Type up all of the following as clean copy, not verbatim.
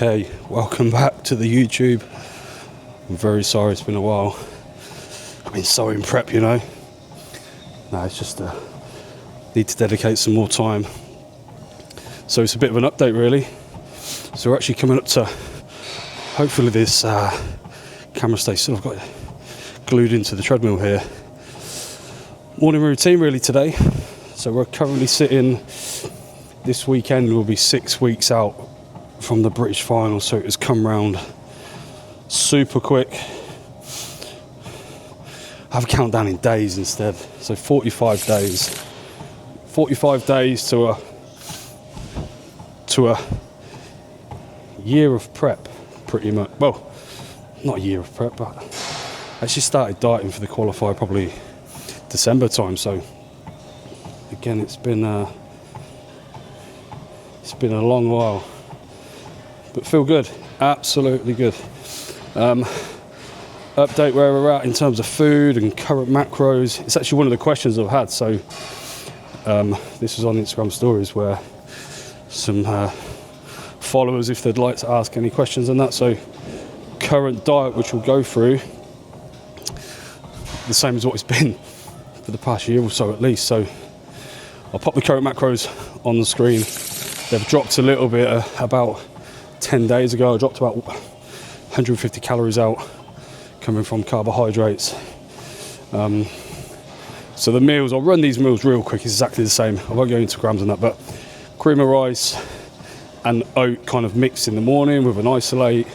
Okay, welcome back to the YouTube. I'm very sorry it's been a while. I've been so in prep, you know. No, it's just need to dedicate some more time. So it's a bit of an update really. So we're actually coming up to, hopefully this camera stays still. I've got it glued into the treadmill here. Morning routine really today. So we're currently sitting, this weekend we'll be 6 weeks out from the British Finals, so it has come round super quick. I have a countdown in days instead, so 45 days. 45 days to a year of prep, pretty much. Well, not a year of prep, but I actually started dieting for the qualifier probably December time, so again it's been a long while. But feel good, absolutely good. Update where we're at in terms of food and current macros. It's actually one of the questions I've had. So this was on Instagram stories where some followers, if they'd like to ask any questions on that. So current diet, which we'll go through, the same as what it's been for the past year or so at least. So I'll pop the current macros on the screen. They've dropped a little bit about 10 days ago. I dropped about 150 calories out coming from carbohydrates. So the meals, I'll run these meals real quick, it's exactly the same. I won't go into grams on that, but cream of rice and oat kind of mixed in the morning with an isolate,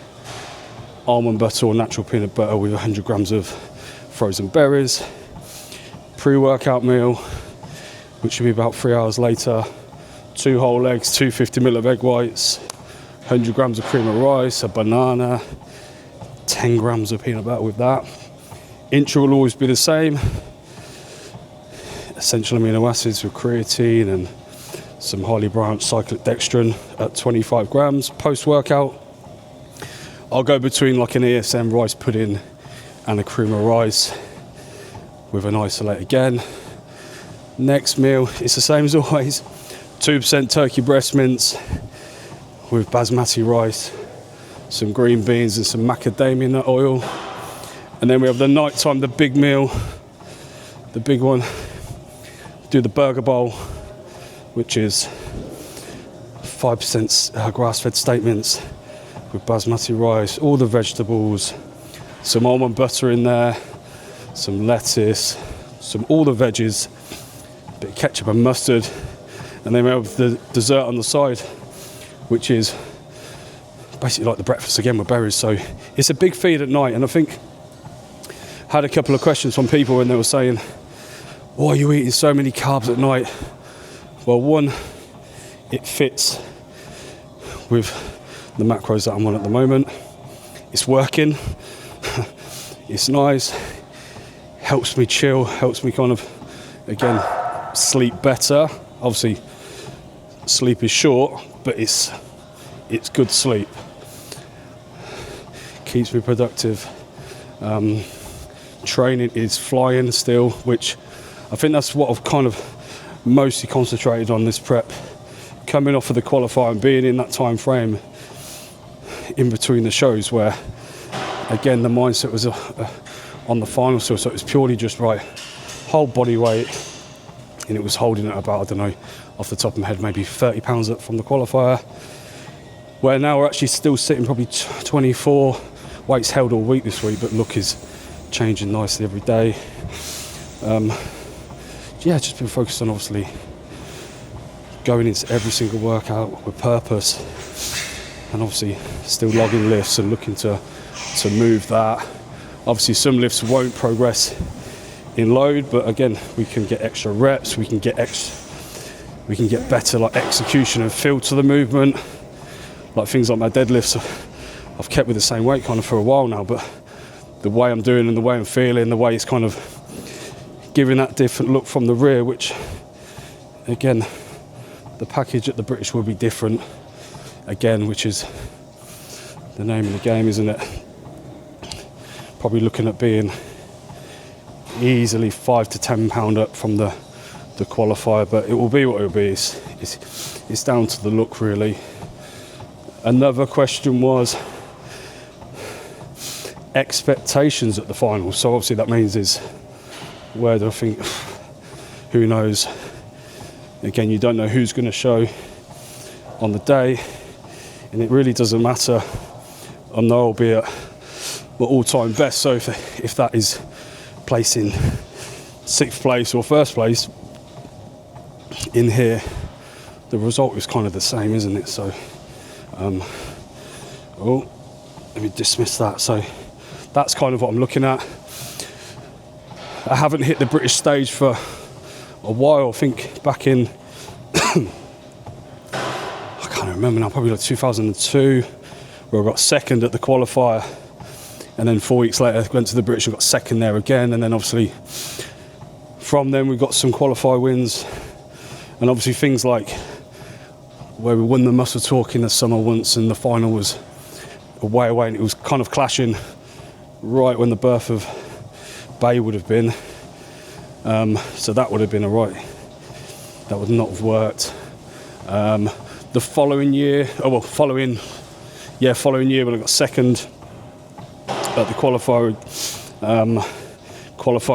almond butter or natural peanut butter with 100 grams of frozen berries, pre-workout meal, which should be about 3 hours later, 2 whole eggs, 250 ml of egg whites, 100 grams of cream of rice, a banana, 10 grams of peanut butter with that. Intra will always be the same. Essential amino acids with creatine and some highly branched cyclic dextrin at 25 grams. Post-workout, I'll go between like an ESM rice pudding and a cream of rice with an isolate again. Next meal, it's the same as always. 2% turkey breast mince with basmati rice, some green beans and some macadamia nut oil. And then we have the night time, the big meal, the big one. Do the burger bowl, which is 5% grass-fed steak mince with basmati rice, all the vegetables, some almond butter in there, some lettuce, all the veggies, a bit of ketchup and mustard. And then we have the dessert on the side, which is basically like the breakfast again with berries. So it's a big feed at night. And I think I had a couple of questions from people when they were saying, why are you eating so many carbs at night? Well, one, it fits with the macros that I'm on at the moment. It's working. It's nice. Helps me chill, helps me kind of, again, sleep better. Obviously, sleep is short, but it's good sleep. Keeps me productive. Training is flying still, which I think that's what I've kind of mostly concentrated on this prep. Coming off of the qualifier and being in that time frame in between the shows where, again, the mindset was on the final still, so it was purely just right, whole body weight, and it was holding at about, I don't know, off the top of my head, maybe 30 pounds up from the qualifier. Where now we're actually still sitting probably 24, weight's held all week this week, but look is changing nicely every day. Yeah, just been focused on obviously going into every single workout with purpose, and obviously still logging lifts and looking to move that. Obviously some lifts won't progress in load, but again, we can get extra reps, we can get better like execution and feel to the movement. Like things like my deadlifts, I've kept with the same weight kind of for a while now, but the way I'm doing and the way I'm feeling, the way it's kind of giving that different look from the rear, which again, the package at the British will be different again, which is the name of the game, isn't it? Probably looking at being easily 5 to 10 pound up from the qualifier, but it will be what it will be. It's down to the look really. Another question was expectations at the final. So obviously that means is, where do I think, who knows? Again, you don't know who's going to show on the day, and it really doesn't matter. I know I'll be at my all-time best, so if that is placing 6th place or 1st place in here, the result is kind of the same, isn't it? So let me dismiss that. So that's kind of what I'm looking at. I haven't hit the British stage for a while. I think back in I can't remember now, probably like 2002, where I got 2nd at the qualifier, and then 4 weeks later went to the British and got 2nd there again. And then obviously from then we got some qualifier wins, and obviously things like where we won the Muscle Talk in the summer once, and the final was away, and it was kind of clashing right when the birth of Bay would have been. So that would have been that would not have worked. The following year, following year when I got 2nd at the qualifier,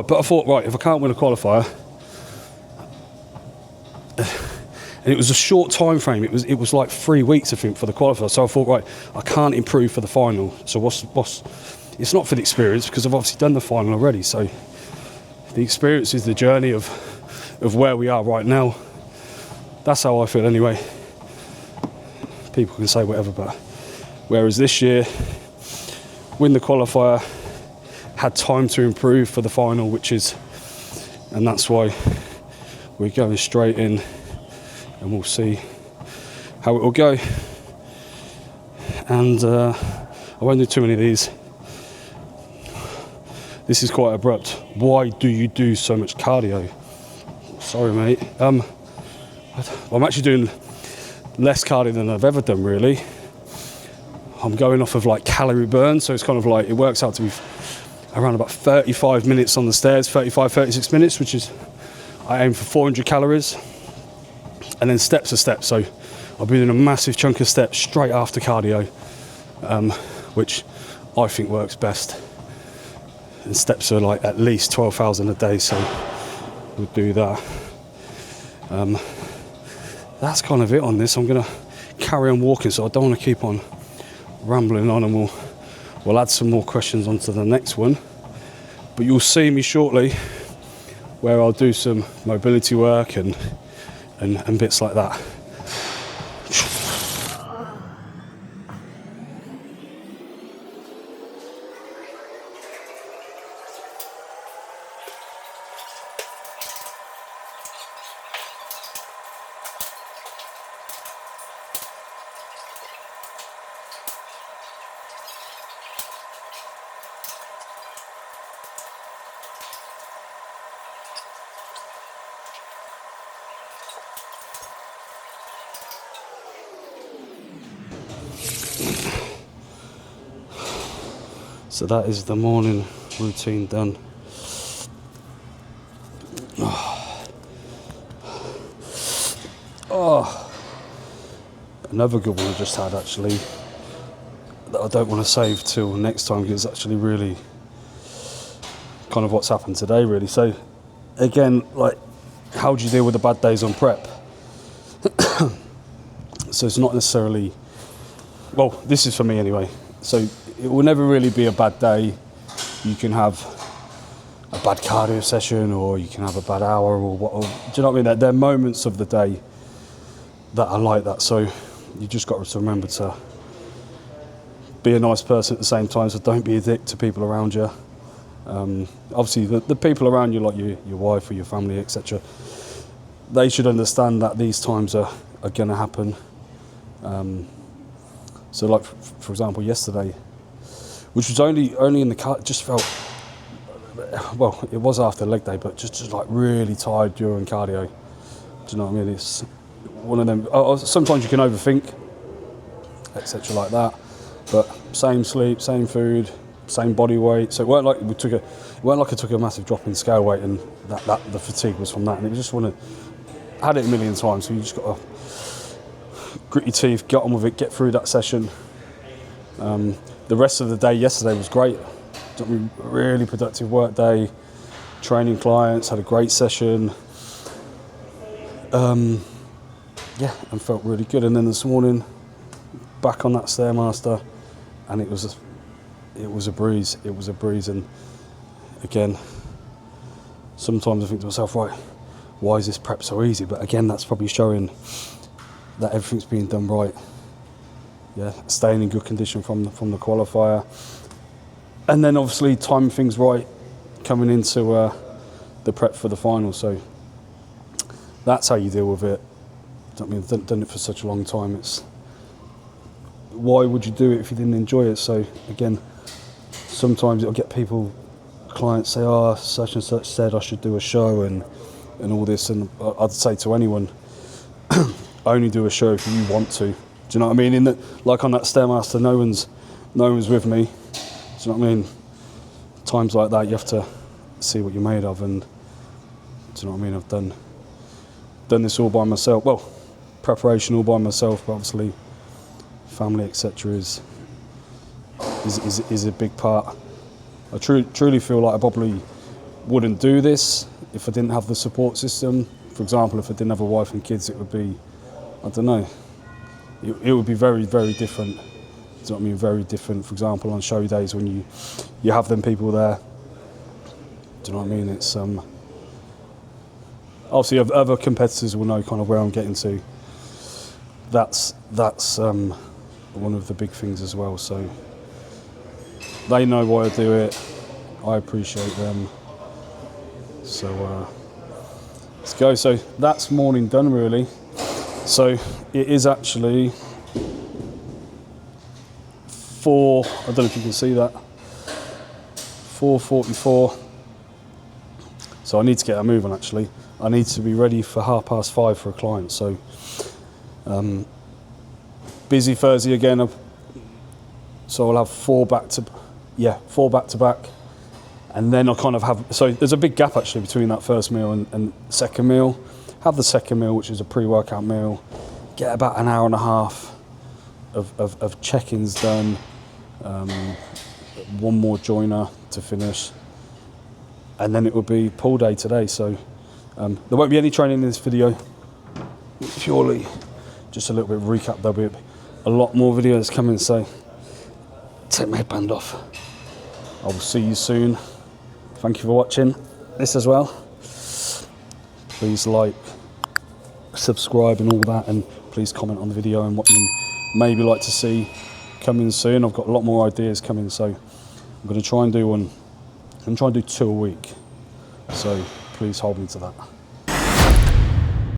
but I thought, right, if I can't win a qualifier, and it was a short time frame, it was like 3 weeks I think for the qualifier, so I thought, right, I can't improve for the final, so what's it's not for the experience, because I've obviously done the final already, so the experience is the journey of where we are right now. That's how I feel anyway. People can say whatever, but whereas this year, win the qualifier, had time to improve for the final, and that's why we're going straight in, and we'll see how it will go. And I won't do too many of these. This is quite abrupt. Why do you do so much cardio? Sorry, mate. I'm actually doing less cardio than I've ever done, really. I'm going off of like calorie burn, so it's kind of like, it works out to be around about 35 minutes on the stairs, 36 minutes, which is, I aim for 400 calories. And then steps are steps, so I'll be doing a massive chunk of steps straight after cardio, which I think works best. And steps are like at least 12,000 a day, so we'll do that. That's kind of it on this. I'm gonna carry on walking, so I don't want to keep on rambling on, and we'll add some more questions onto the next one. But you'll see me shortly where I'll do some mobility work and bits like that. So that is the morning routine done. Oh, another good one I just had, actually, that I don't want to save till next time, because it's actually really kind of what's happened today, really. So again, like, how do you deal with the bad days on prep? So it's not necessarily, well, this is for me anyway, so it will never really be a bad day. You can have a bad cardio session, or you can have a bad hour, or what, or, do you know what I mean? There are moments of the day that are like that, so you just got to remember to be a nice person at the same time, so don't be a dick to people around you. Obviously the people around you, like your wife or your family, etc., they should understand that these times are going to happen. So like, for example, yesterday, which was only in the car, just felt, well, it was after leg day, but just like really tired during cardio. Do you know what I mean? It's one of them, sometimes you can overthink, etc. like that, but same sleep, same food, same body weight. So it weren't like I took a massive drop in scale weight, and that the fatigue was from that, and it was just I had it a million times, so you just got to grit your teeth, get on with it, get through that session. The rest of the day yesterday was great. Really productive work day, training clients, had a great session. Yeah, and felt really good. And then this morning, back on that Stairmaster, and it was a breeze. It was a breeze. And again, sometimes I think to myself, right, why is this prep so easy? But again, that's probably showing that everything's being done right. Yeah, staying in good condition from the qualifier, and then obviously timing things right, coming into the prep for the final. So that's how you deal with it. I mean, I've done it for such a long time. It's why would you do it if you didn't enjoy it? So again, sometimes it'll get clients say, "Oh, such and such said I should do a show and all this," and I'd say to anyone, only do a show if you want to. Do you know what I mean? Like on that Stairmaster, no one's with me. Do you know what I mean? Times like that, you have to see what you're made of, and do you know what I mean? I've done this all by myself. Well, preparation all by myself, but obviously family, etc. is a big part. I truly feel like I probably wouldn't do this if I didn't have the support system. For example, if I didn't have a wife and kids, it would be, I don't know, it would be very, very different. Do you know what I mean? Very different. For example, on show days when you have them people there. Do you know what I mean? It's obviously other competitors will know kind of where I'm getting to. That's one of the big things as well. So they know why I do it. I appreciate them. So let's go. So that's morning done really. So it is actually 4, I don't know if you can see that, 4:44. So I need to get a move on actually. I need to be ready for 5:30 for a client. So busy Thursday again. So I'll have 4 back to back. And then I'll kind of have, so there's a big gap actually between that first meal and second meal. Have the second meal, which is a pre-workout meal, get about an hour and a half of check-ins done, one more joiner to finish, and then it will be pull day today. So there won't be any training in this video, purely just a little bit of recap. There'll be a lot more videos coming, so take my headband off. I will see you soon. Thank you for watching this as well. Please like, subscribe and all that, and please comment on the video and what you maybe like to see coming soon. I've got a lot more ideas coming, so I'm going to try and do 2 a week. So please hold me to that.